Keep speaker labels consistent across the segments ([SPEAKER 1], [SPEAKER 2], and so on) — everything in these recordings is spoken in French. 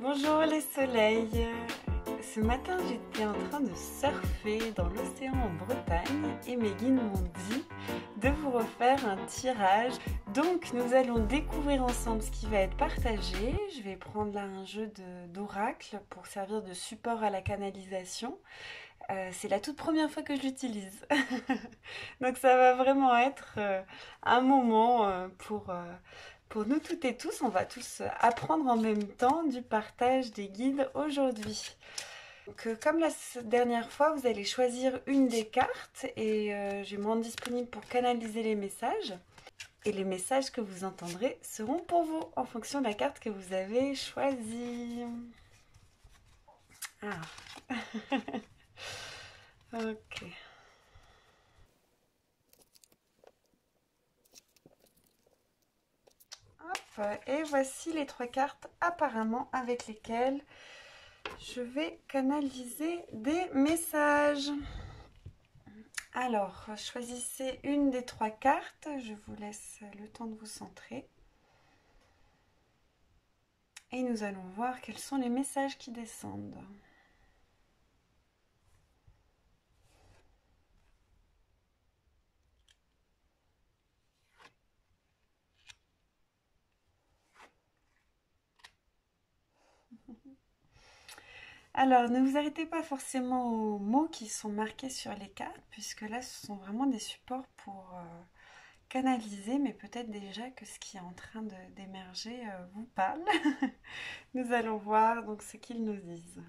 [SPEAKER 1] Bonjour les soleils. Ce matin j'étais en train de surfer dans l'océan en Bretagne et mes guides m'ont dit de vous refaire un tirage. Donc nous allons découvrir ensemble ce qui va être partagé. Je vais prendre là un jeu d'oracle pour servir de support à la canalisation. C'est la toute première fois que je l'utilise. Donc ça va vraiment être un moment pour nous toutes et tous. On va tous apprendre en même temps du partage des guides aujourd'hui. Donc, comme la dernière fois, vous allez choisir une des cartes et je vais me rendre disponible pour canaliser les messages. Et les messages que vous entendrez seront pour vous en fonction de la carte que vous avez choisie. Ah. Ok. Hop, et voici les trois cartes apparemment avec lesquelles je vais canaliser des messages. Alors, choisissez une des trois cartes. Je vous laisse le temps de vous centrer. Et nous allons voir quels sont les messages qui descendent. Alors, ne vous arrêtez pas forcément aux mots qui sont marqués sur les cartes, puisque là, ce sont vraiment des supports pour canaliser, mais peut-être déjà que ce qui est en train d'émerger vous parle. Nous allons voir donc ce qu'ils nous disent.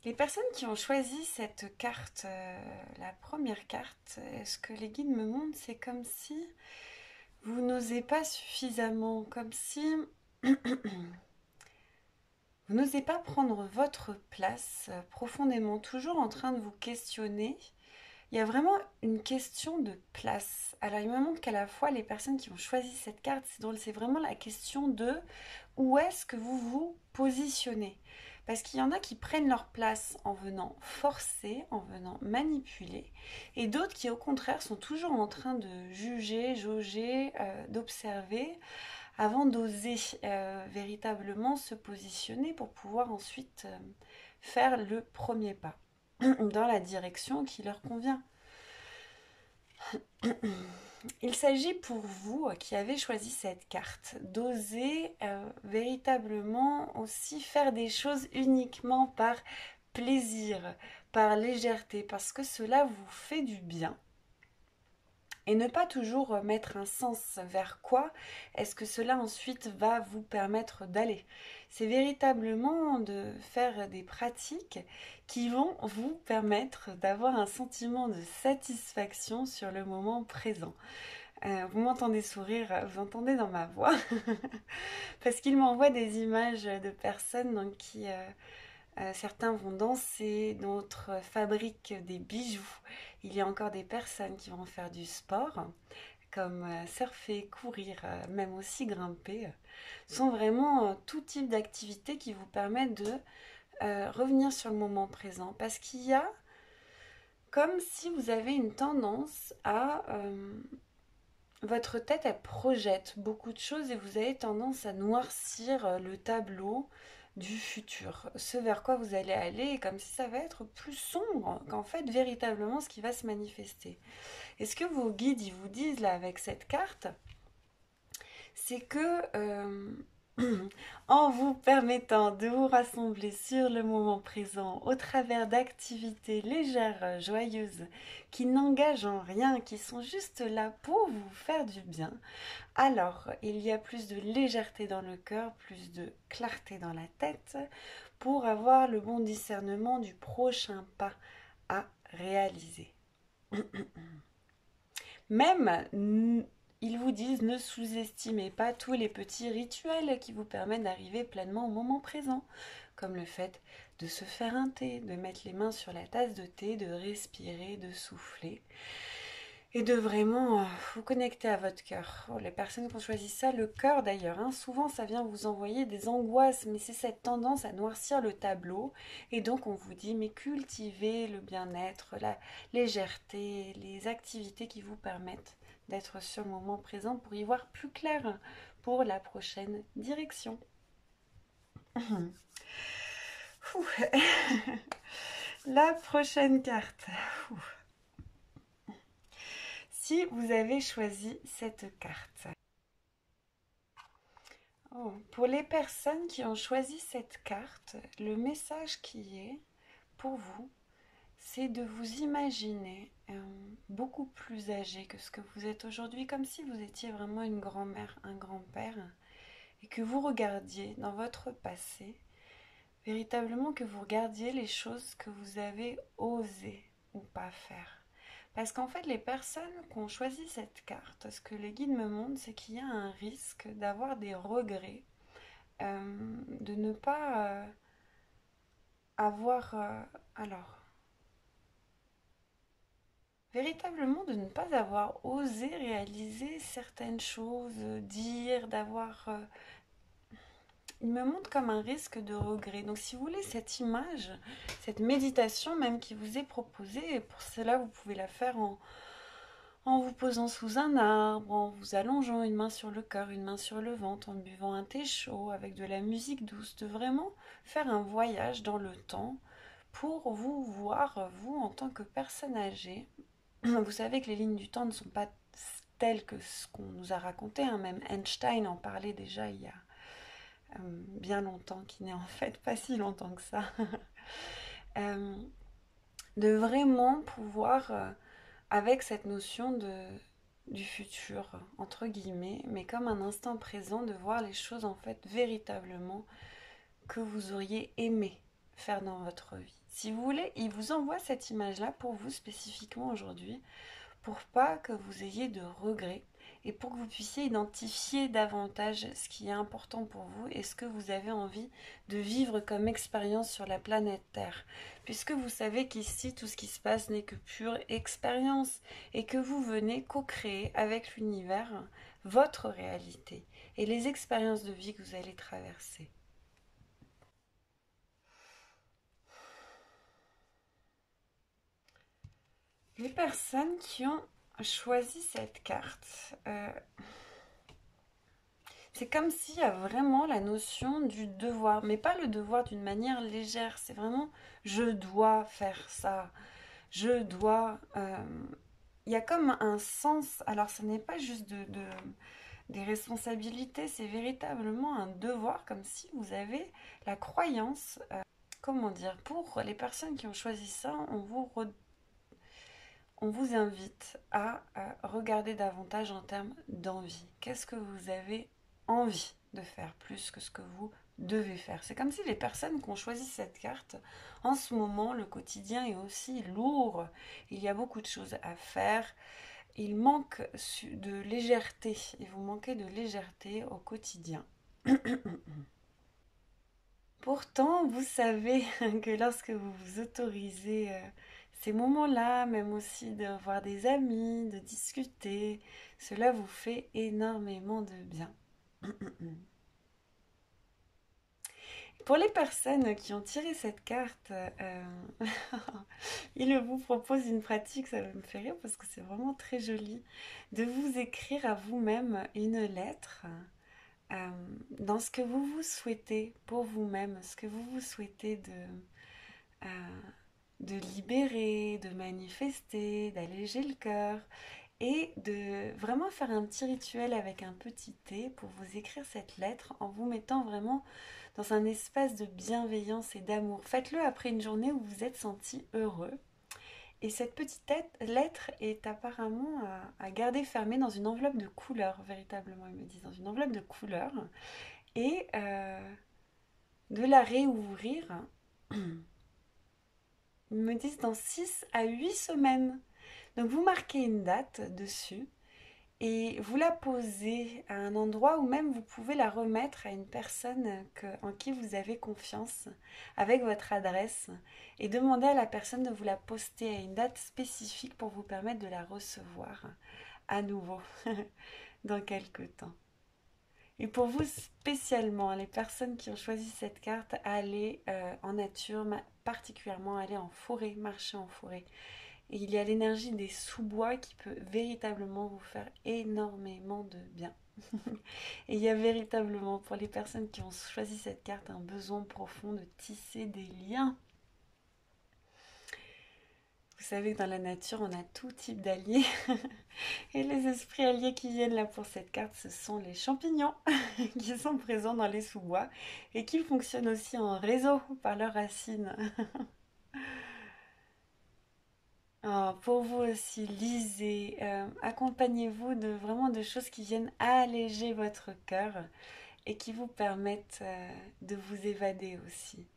[SPEAKER 1] Les personnes qui ont choisi cette carte, la première carte, ce que les guides me montrent, c'est comme si vous n'osez pas suffisamment, comme si vous n'osez pas prendre votre place profondément, toujours en train de vous questionner. Il y a vraiment une question de place. Alors il me montre qu'à la fois les personnes qui ont choisi cette carte, c'est drôle, c'est vraiment la question de où est-ce que vous vous positionnez. Parce qu'il y en a qui prennent leur place en venant forcer, en venant manipuler, et d'autres qui au contraire sont toujours en train de juger, jauger, d'observer, avant d'oser véritablement se positionner pour pouvoir ensuite faire le premier pas dans la direction qui leur convient. Il s'agit pour vous qui avez choisi cette carte d'oser véritablement aussi faire des choses uniquement par plaisir, par légèreté, parce que cela vous fait du bien. Et ne pas toujours mettre un sens vers quoi est-ce que cela ensuite va vous permettre d'aller. C'est véritablement de faire des pratiques qui vont vous permettre d'avoir un sentiment de satisfaction sur le moment présent. Vous m'entendez sourire, vous entendez dans ma voix, parce qu'il m'envoie des images de personnes donc, qui... certains vont danser, d'autres fabriquent des bijoux. Il y a encore des personnes qui vont faire du sport, comme surfer, courir, même aussi grimper. Ce sont vraiment tout type d'activités qui vous permettent de revenir sur le moment présent. Parce qu'il y a comme si vous avez une tendance à... votre tête, elle projette beaucoup de choses et vous avez tendance à noircir le tableau du futur, ce vers quoi vous allez aller, comme si ça va être plus sombre qu'en fait véritablement ce qui va se manifester. Et ce que vos guides ils vous disent là avec cette carte, c'est que en vous permettant de vous rassembler sur le moment présent au travers d'activités légères, joyeuses, qui n'engagent en rien, qui sont juste là pour vous faire du bien, alors il y a plus de légèreté dans le cœur, plus de clarté dans la tête, pour avoir le bon discernement du prochain pas à réaliser. Même, ils vous disent, ne sous-estimez pas tous les petits rituels qui vous permettent d'arriver pleinement au moment présent, comme le fait de se faire un thé, de mettre les mains sur la tasse de thé, de respirer, de souffler, et de vraiment vous connecter à votre cœur. Oh, les personnes qui ont choisi ça, le cœur d'ailleurs, hein, souvent ça vient vous envoyer des angoisses, mais c'est cette tendance à noircir le tableau, et donc on vous dit, mais cultivez le bien-être, la légèreté, les activités qui vous permettent d'être sur le moment présent pour y voir plus clair pour la prochaine direction. La prochaine carte. Si vous avez choisi cette carte. Oh, pour les personnes qui ont choisi cette carte, le message qui est pour vous, c'est de vous imaginer beaucoup plus âgé que ce que vous êtes aujourd'hui, comme si vous étiez vraiment une grand-mère, un grand-père, et que vous regardiez dans votre passé, véritablement que vous regardiez les choses que vous avez osé ou pas faire. Parce qu'en fait, les personnes qui ont choisi cette carte, ce que les guides me montrent, c'est qu'il y a un risque d'avoir des regrets, de ne pas avoir... alors, véritablement de ne pas avoir osé réaliser certaines choses, dire, d'avoir... il me montre comme un risque de regret. Donc si vous voulez cette image, cette méditation même qui vous est proposée, et pour cela vous pouvez la faire en vous posant sous un arbre, en vous allongeant une main sur le cœur, une main sur le ventre, en buvant un thé chaud, avec de la musique douce, de vraiment faire un voyage dans le temps pour vous voir, vous, en tant que personne âgée. Vous savez que les lignes du temps ne sont pas telles que ce qu'on nous a raconté, hein. Même Einstein en parlait déjà il y a bien longtemps, qui n'est en fait pas si longtemps que ça. De vraiment pouvoir, avec cette notion du futur, entre guillemets, mais comme un instant présent, de voir les choses en fait véritablement que vous auriez aimé faire dans votre vie. Si vous voulez, il vous envoie cette image-là pour vous spécifiquement aujourd'hui, pour pas que vous ayez de regrets et pour que vous puissiez identifier davantage ce qui est important pour vous et ce que vous avez envie de vivre comme expérience sur la planète Terre. Puisque vous savez qu'ici, tout ce qui se passe n'est que pure expérience et que vous venez co-créer avec l'univers votre réalité et les expériences de vie que vous allez traverser. Les personnes qui ont choisi cette carte, c'est comme s'il y a vraiment la notion du devoir, mais pas le devoir d'une manière légère, c'est vraiment je dois faire ça, je dois... il y a comme un sens, alors ce n'est pas juste des responsabilités, c'est véritablement un devoir, comme si vous avez la croyance, comment dire, pour les personnes qui ont choisi ça, on vous invite à regarder davantage en termes d'envie. Qu'est-ce que vous avez envie de faire plus que ce que vous devez faire? C'est comme si les personnes qui ont choisi cette carte, en ce moment, le quotidien est aussi lourd. Il y a beaucoup de choses à faire. Il manque de légèreté. Et vous manquez de légèreté au quotidien. Pourtant, vous savez que lorsque vous vous autorisez ces moments-là, même aussi de voir des amis, de discuter, cela vous fait énormément de bien. Pour les personnes qui ont tiré cette carte, il vous propose une pratique, ça me fait rire parce que c'est vraiment très joli, de vous écrire à vous-même une lettre dans ce que vous vous souhaitez pour vous-même, ce que vous vous souhaitez euh, de libérer, de manifester, d'alléger le cœur et de vraiment faire un petit rituel avec un petit thé pour vous écrire cette lettre en vous mettant vraiment dans un espace de bienveillance et d'amour. Faites-le après une journée où vous êtes senti heureux. Et cette petite lettre est apparemment à garder fermée dans une enveloppe de couleur, véritablement, ils me disent, dans une enveloppe de couleur. Et de la réouvrir, ils me disent dans 6 à 8 semaines. Donc vous marquez une date dessus et vous la posez à un endroit où même vous pouvez la remettre à une personne en qui vous avez confiance avec votre adresse et demander à la personne de vous la poster à une date spécifique pour vous permettre de la recevoir à nouveau dans quelques temps. Et pour vous spécialement, les personnes qui ont choisi cette carte, allez en nature, particulièrement aller en forêt, marcher en forêt. Et il y a l'énergie des sous-bois qui peut véritablement vous faire énormément de bien. Et il y a véritablement, pour les personnes qui ont choisi cette carte, un besoin profond de tisser des liens. Vous savez que dans la nature, on a tout type d'alliés. Et les esprits alliés qui viennent là pour cette carte, ce sont les champignons qui sont présents dans les sous-bois et qui fonctionnent aussi en réseau par leurs racines. Alors, pour vous aussi, lisez, accompagnez-vous de vraiment de choses qui viennent alléger votre cœur et qui vous permettent de vous évader aussi,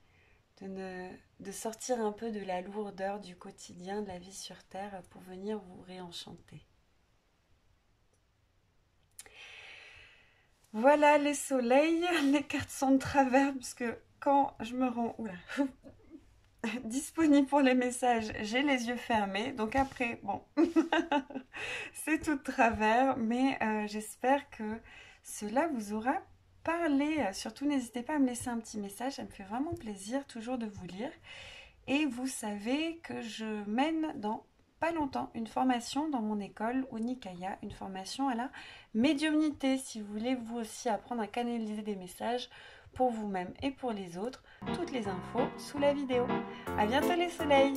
[SPEAKER 1] de sortir un peu de la lourdeur du quotidien, de la vie sur Terre pour venir vous réenchanter. Voilà les soleils, les cartes sont de travers parce que quand je me rends disponible pour les messages, j'ai les yeux fermés. Donc après, bon, c'est tout de travers, mais j'espère que cela vous aura parlé. Surtout, n'hésitez pas à me laisser un petit message, ça me fait vraiment plaisir toujours de vous lire. Et vous savez que je mène dans pas longtemps une formation dans mon école Unikaya, une formation à la médiumnité. Si vous voulez vous aussi apprendre à canaliser des messages pour vous-même et pour les autres, toutes les infos sous la vidéo. À bientôt les soleils!